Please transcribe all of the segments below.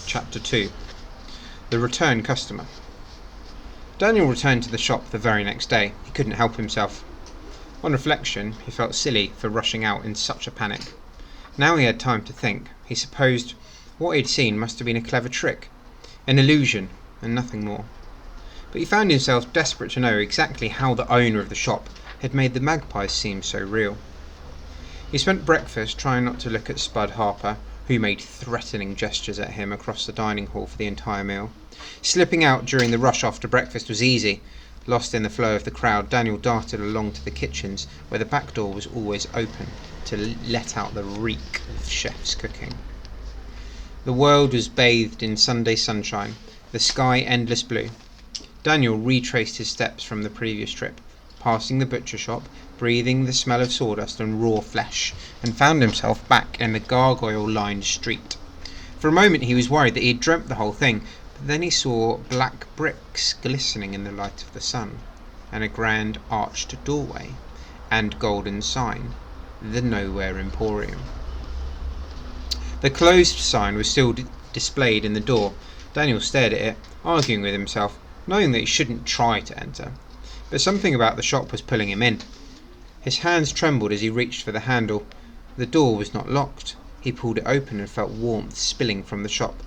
Chapter 2. The Return Customer. Daniel returned to the shop the very next day. He couldn't help himself. On reflection, he felt silly for rushing out in such a panic. Now he had time to think. He supposed what he had seen must have been a clever trick, an illusion, and nothing more. But he found himself desperate to know exactly how the owner of the shop had made the magpies seem so real. He spent breakfast trying not to look at Spud Harper, who made threatening gestures at him across the dining hall for the entire meal. Slipping out during the rush after breakfast was easy. Lost in the flow of the crowd, Daniel darted along to the kitchens, where the back door was always open, to let out the reek of chef's cooking. The world was bathed in Sunday sunshine, the sky endless blue. Daniel retraced his steps from the previous trip, passing the butcher shop, breathing the smell of sawdust and raw flesh, and found himself back in the gargoyle-lined street. For a moment he was worried that he had dreamt the whole thing, but then he saw black bricks glistening in the light of the sun, and a grand arched doorway, and golden sign, the Nowhere Emporium. The closed sign was still displayed in the door. Daniel stared at it, arguing with himself, knowing that he shouldn't try to enter. But something about the shop was pulling him in. His hands trembled as he reached for the handle. The door was not locked. He pulled it open and felt warmth spilling from the shop.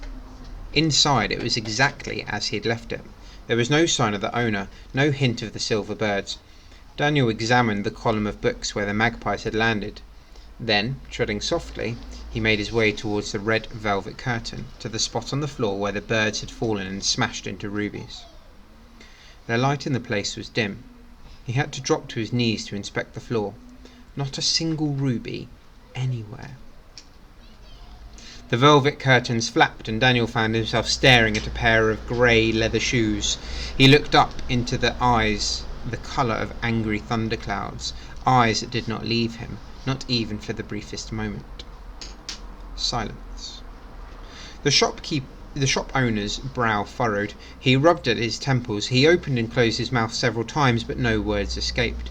Inside it was exactly as he had left it. There was no sign of the owner, no hint of the silver birds. Daniel examined the column of books where the magpies had landed. Then, treading softly, he made his way towards the red velvet curtain, to the spot on the floor where the birds had fallen and smashed into rubies. The light in the place was dim. He had to drop to his knees to inspect the floor. Not a single ruby anywhere. The velvet curtains flapped and Daniel found himself staring at a pair of grey leather shoes. He looked up into the eyes, the colour of angry thunderclouds, eyes that did not leave him, not even for the briefest moment. Silence. The shop owner's brow furrowed. He rubbed at his temples. He opened and closed his mouth several times, but no words escaped.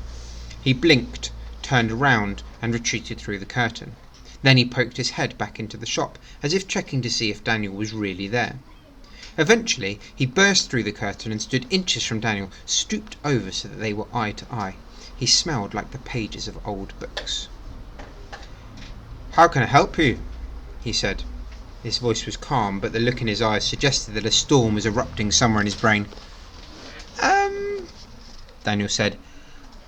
He blinked, turned around, and retreated through the curtain. Then he poked his head back into the shop, as if checking to see if Daniel was really there. Eventually, he burst through the curtain and stood inches from Daniel, stooped over so that they were eye to eye. He smelled like the pages of old books. "How can I help you?" he said. His voice was calm, but the look in his eyes suggested that a storm was erupting somewhere in his brain. Daniel said.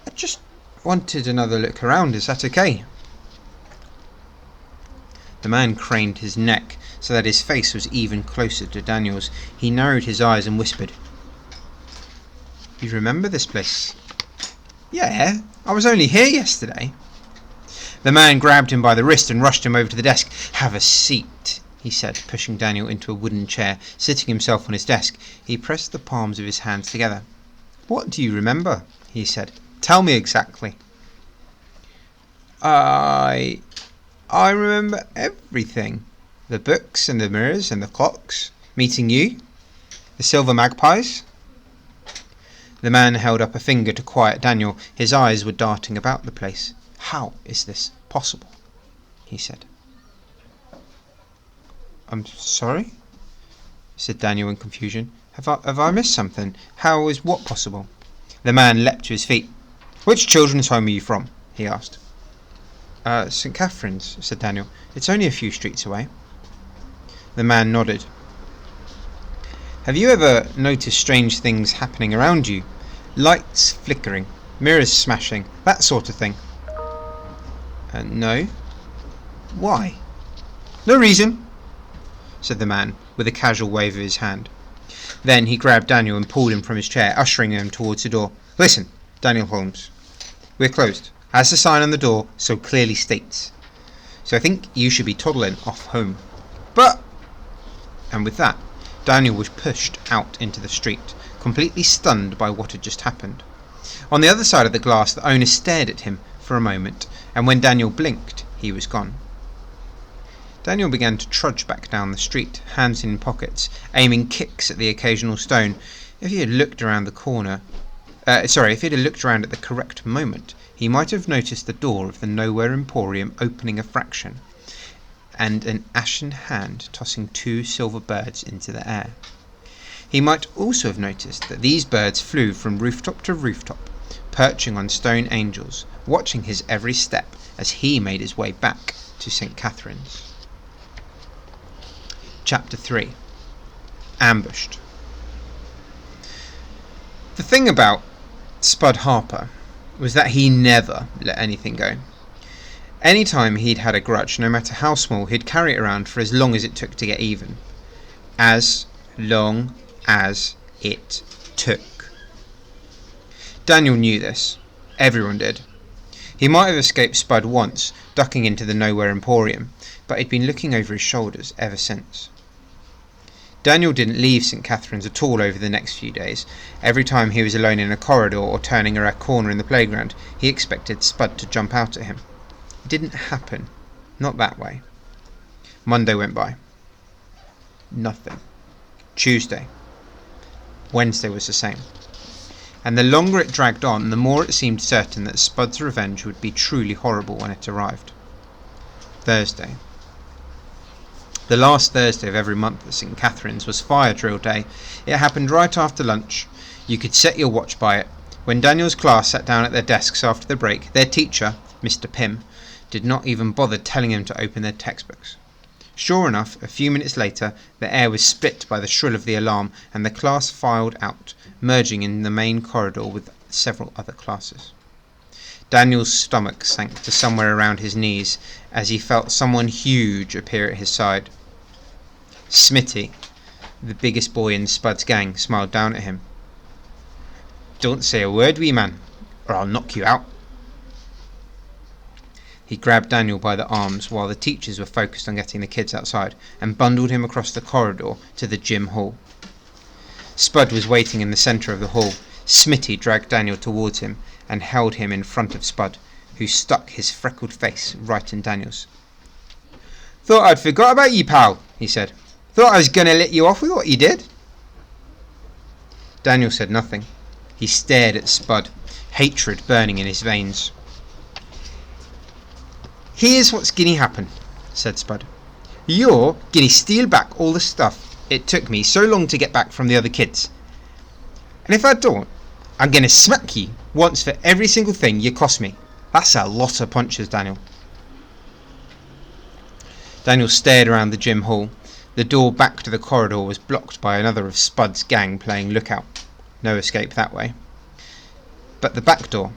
"I just wanted another look around. Is that okay?" The man craned his neck so that his face was even closer to Daniel's. He narrowed his eyes and whispered, "You remember this place?" "Yeah, I was only here yesterday." The man grabbed him by the wrist and rushed him over to the desk. "Have a seat," he said, pushing Daniel into a wooden chair. Sitting himself on his desk, he pressed the palms of his hands together. "What do you remember?" he said. "Tell me exactly." I remember everything. The books and the mirrors and the clocks. Meeting you. The silver magpies." The man held up a finger to quiet Daniel. His eyes were darting about the place. "How is this possible?" he said. "I'm sorry?" said Daniel in confusion. Have I missed something? How is what possible?" The man leapt to his feet. "Which children's home are you from?" he asked. St. Catherine's," said Daniel. "It's only a few streets away." The man nodded. "Have you ever noticed strange things happening around you? Lights flickering, mirrors smashing, that sort of thing?" "No." "Why?" "No reason," said the man, with a casual wave of his hand. Then he grabbed Daniel and pulled him from his chair, ushering him towards the door. "Listen, Daniel Holmes. We're closed, as the sign on the door so clearly states. So I think you should be toddling off home." "But—" And with that, Daniel was pushed out into the street, completely stunned by what had just happened. On the other side of the glass, the owner stared at him for a moment, and when Daniel blinked, he was gone. Daniel began to trudge back down the street, hands in pockets, aiming kicks at the occasional stone. If he had looked around at the correct moment, he might have noticed the door of the Nowhere Emporium opening a fraction. and an ashen hand tossing 2 silver birds into the air. He might also have noticed that these birds flew from rooftop to rooftop, perching on stone angels, watching his every step as he made his way back to St. Catherine's. Chapter 3. Ambushed. The thing about Spud Harper was that he never let anything go. Any time he'd had a grudge, no matter how small, he'd carry it around for as long as it took to get even. As long as it took. Daniel knew this. Everyone did. He might have escaped Spud once, ducking into the Nowhere Emporium, but he'd been looking over his shoulders ever since. Daniel didn't leave St. Catherine's at all over the next few days. Every time he was alone in a corridor or turning a corner in the playground, he expected Spud to jump out at him. It didn't happen. Not that way. Monday went by. Nothing. Tuesday. Wednesday was the same. And the longer it dragged on, the more it seemed certain that Spud's revenge would be truly horrible when it arrived. Thursday. The last Thursday of every month at St. Catherine's was fire drill day. It happened right after lunch. You could set your watch by it. When Daniel's class sat down at their desks after the break, their teacher, Mr. Pym, did not even bother telling him to open their textbooks. Sure enough, a few minutes later, the air was split by the shrill of the alarm, and the class filed out, merging in the main corridor with several other classes. Daniel's stomach sank to somewhere around his knees as he felt someone huge appear at his side. Smitty, the biggest boy in Spud's gang, smiled down at him. "Don't say a word, wee man, or I'll knock you out." He grabbed Daniel by the arms while the teachers were focused on getting the kids outside, and bundled him across the corridor to the gym hall. Spud was waiting in the centre of the hall. Smitty dragged Daniel towards him and held him in front of Spud, who stuck his freckled face right in Daniel's. "Thought I'd forgot about you, pal," he said. "Thought I was going to let you off with what you did." Daniel said nothing. He stared at Spud, hatred burning in his veins. "Here's what's going to happen," said Spud. "You're going to steal back all the stuff it took me so long to get back from the other kids. And if I don't, I'm going to smack you once for every single thing you cost me. That's a lot of punches, Daniel." Daniel stared around the gym hall. The door back to the corridor was blocked by another of Spud's gang playing lookout. No escape that way. But the back door,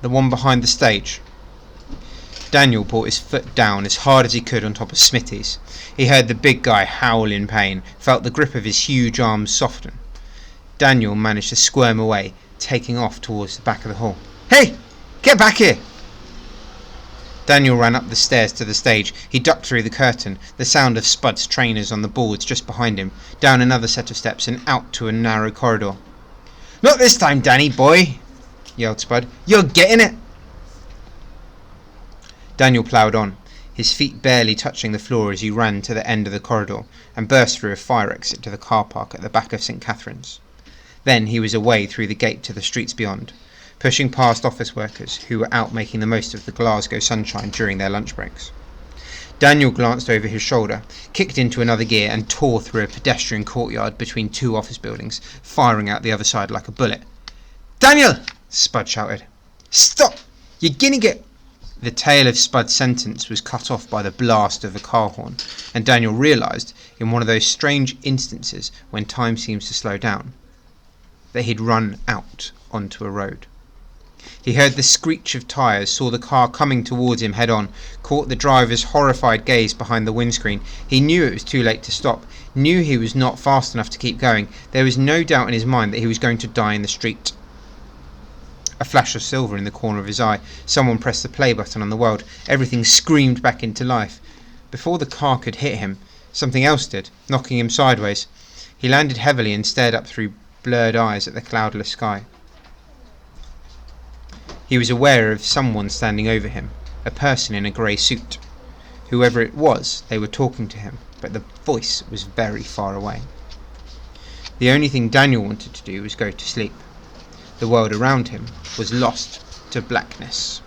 the one behind the stage. Daniel brought his foot down as hard as he could on top of Smitty's. He heard the big guy howl in pain, felt the grip of his huge arms soften. Daniel managed to squirm away, taking off towards the back of the hall. "Hey! Get back here!" Daniel ran up the stairs to the stage. He ducked through the curtain, the sound of Spud's trainers on the boards just behind him, down another set of steps and out to a narrow corridor. "Not this time, Danny boy!" yelled Spud. "You're getting it!" Daniel ploughed on, his feet barely touching the floor as he ran to the end of the corridor and burst through a fire exit to the car park at the back of St. Catherine's. Then he was away through the gate to the streets beyond, pushing past office workers who were out making the most of the Glasgow sunshine during their lunch breaks. Daniel glanced over his shoulder, kicked into another gear and tore through a pedestrian courtyard between 2 office buildings, firing out the other side like a bullet. "Daniel!" Spud shouted. "Stop! You're gonna get—" The tail of Spud's sentence was cut off by the blast of a car horn, and Daniel realised, in one of those strange instances when time seems to slow down, that he'd run out onto a road. He heard the screech of tyres, saw the car coming towards him head-on, caught the driver's horrified gaze behind the windscreen. He knew it was too late to stop, knew he was not fast enough to keep going. There was no doubt in his mind that he was going to die in the street. A flash of silver in the corner of his eye. Someone pressed the play button on the world. Everything screamed back into life. Before the car could hit him, something else did, knocking him sideways. He landed heavily and stared up through blurred eyes at the cloudless sky. He was aware of someone standing over him, a person in a grey suit. Whoever it was, they were talking to him, but the voice was very far away. The only thing Daniel wanted to do was go to sleep. The world around him was lost to blackness.